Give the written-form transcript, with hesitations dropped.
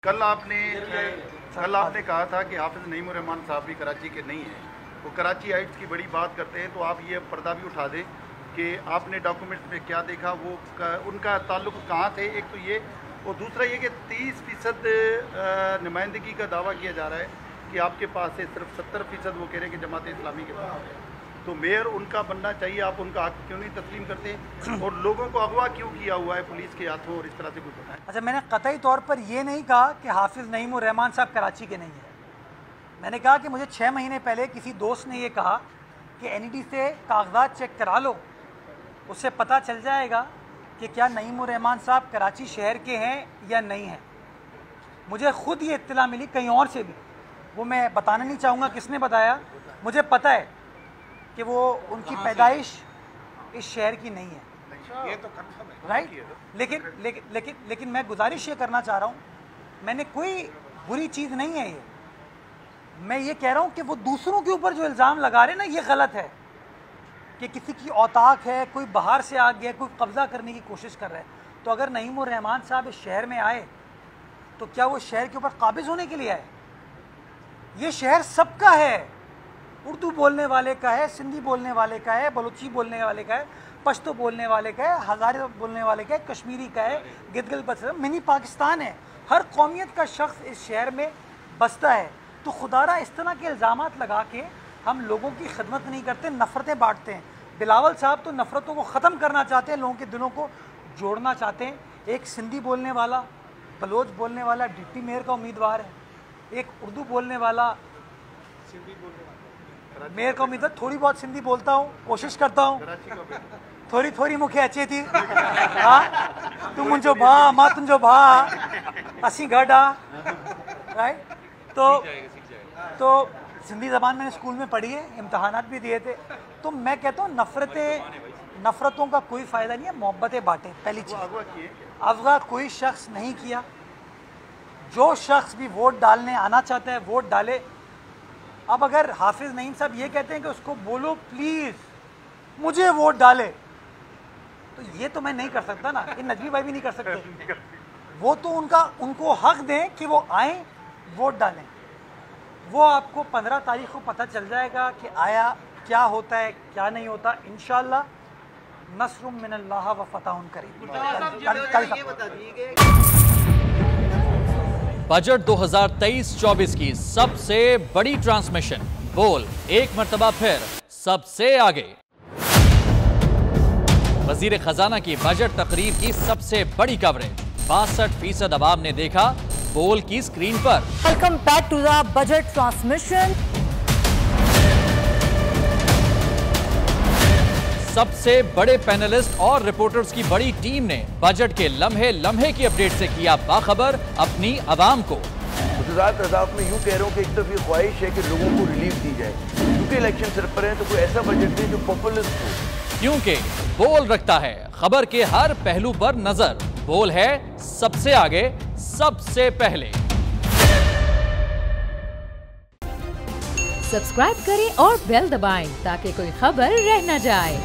कल आपने कहा था कि हाफिज नईम उर रहमान साहब भी कराची के नहीं हैं, वो कराची हाइट्स की बड़ी बात करते हैं, तो आप ये पर्दा भी उठा दें कि आपने डॉक्यूमेंट्स में क्या देखा, वो उनका ताल्लुक कहाँ थे। एक तो ये, और दूसरा ये कि 30% नुमाइंदगी का दावा किया जा रहा है कि आपके पास से सिर्फ 70% वो कह रहे हैं कि जमात इस्लामी के पास है। तो मेयर उनका बनना चाहिए, आप उनका हक क्यों नहीं तस्लीम करते, और लोगों को अगवा क्यों किया हुआ है पुलिस के हाथों, और इस तरह से कुछ बताएं। अच्छा, मैंने कतई तौर पर ये नहीं कहा कि हाफिज़ नईम उर रहमान साहब कराची के नहीं है। मैंने कहा कि मुझे 6 महीने पहले किसी दोस्त ने ये कहा कि NED से कागजात चेक करा लो, उससे पता चल जाएगा कि क्या नईम उर रहमान साहब कराची शहर के हैं या नहीं हैं। मुझे ख़ुद ये इत्तला मिली कहीं और से भी, वो मैं बताना नहीं चाहूँगा किसने बताया। मुझे पता है कि वो उनकी पैदाइश इस शहर की नहीं है, ये तो कंफर्म है, राइट। लेकिन मैं गुजारिश ये करना चाह रहा हूँ, मैंने कोई बुरी चीज़ नहीं है ये, मैं ये कह रहा हूँ कि वो दूसरों के ऊपर जो इल्ज़ाम लगा रहे हैं ना, ये गलत है कि किसी की औताक है, कोई बाहर से आ गया, कोई कब्ज़ा करने की कोशिश कर रहा है। तो अगर नईम उर रहमान साहब इस शहर में आए तो क्या वो शहर के ऊपर काबिज़ होने के लिए आए? ये शहर सबका है, उर्दू बोलने वाले का है, सिंधी बोलने वाले का है, बलूची बोलने वाले का है, पश्तो बोलने वाले का है, हज़ारे बोलने वाले का है, कश्मीरी का है, गिलगित बल्तिस्तान, मिनी पाकिस्तान है। हर कौमियत का शख्स इस शहर में बसता है। तो खुदारा इस तरह के इल्ज़ामात लगा के हम लोगों की खिदमत नहीं करते, नफ़रतें बांटते हैं। बिलावल साहब तो नफ़रतों को ख़त्म करना चाहते हैं, लोगों के दिलों को जोड़ना चाहते हैं। एक सिंधी बोलने वाला, बलोच बोलने वाला डिप्टी मेयर का उम्मीदवार है, एक उर्दू बोलने वाला मेयर का उम्मीदवार। थोड़ी बहुत सिंधी बोलता हूँ, कोशिश करता हूँ, थोड़ी थोड़ी मूंखे अचे थी। हाँ, तू मुंहिंजो भाउ, मां तुंहिंजो भाउ, असीं गॾु आ, राइट। तो सिंधी ज़बान मैंने स्कूल में पढ़ी है, इम्तहानात भी दिए थे। तो मैं कहता हूँ नफ़रतों का कोई फ़ायदा नहीं है, मोहब्बतें बांटें। पहली चीज़, अगवा कोई शख्स नहीं किया। जो शख्स भी वोट डालने आना चाहता है वोट डाले। अब अगर हाफिज़ नईम साहब ये कहते हैं कि उसको बोलो प्लीज़ मुझे वोट डाले, तो ये तो मैं नहीं कर सकता ना, ये नजमी भाई भी नहीं कर सकते। वो तो उनको हक दें कि वो आएँ वोट डालें। वो आपको 15 तारीख को पता चल जाएगा कि आया क्या होता है क्या नहीं होता। इंशाअल्लाह नस्रुम मिनल्लाह व फतहुन करीब। बजट 2023-24 की सबसे बड़ी ट्रांसमिशन बोल एक मर्तबा फिर सबसे आगे। वजीर खजाना की बजट तकरीर की सबसे बड़ी कवरेज 62% अवाम ने देखा बोल की स्क्रीन पर। Welcome back to the budget transmission. सबसे बड़े पैनलिस्ट और रिपोर्टर्स की बड़ी टीम ने बजट के लम्हे लम्हे की अपडेट से किया बाखबर अपनी अवाम को। में यूं कह रहा हूं कि एक तरफ ये ख्वाहिश है कि लोगों को रिलीफ दी जाए, क्योंकि इलेक्शन सर पर है, तो कोई ऐसा बजट दे जो पॉपुलिस्ट हो। क्योंकि बोल रखता है खबर के हर पहलू पर नजर। बोल है सबसे आगे, सबसे पहले। सब्सक्राइब करें और बेल दबाएं ताकि कोई खबर रह न जाए।